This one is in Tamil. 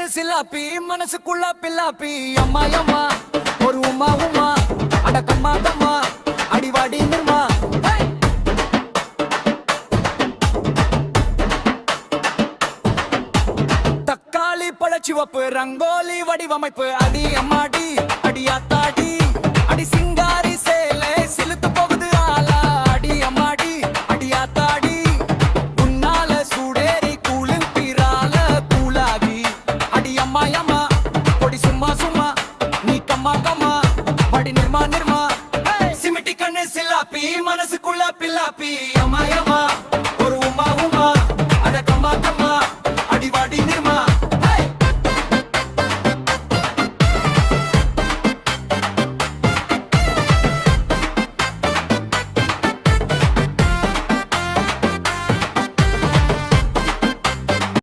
கண்ணு சில்லாப்பி மனசுக்குள்ள பில்லாப்பி அம்மா அம்மா ஒரு உமா உமா அடக்கம்மா தம்மா அடிவாடி நிர்மா தக்காளி பழச்சிவப்பு ரங்கோலி வடிவமைப்பு அடி அம்மாடி அடியாத்தாடி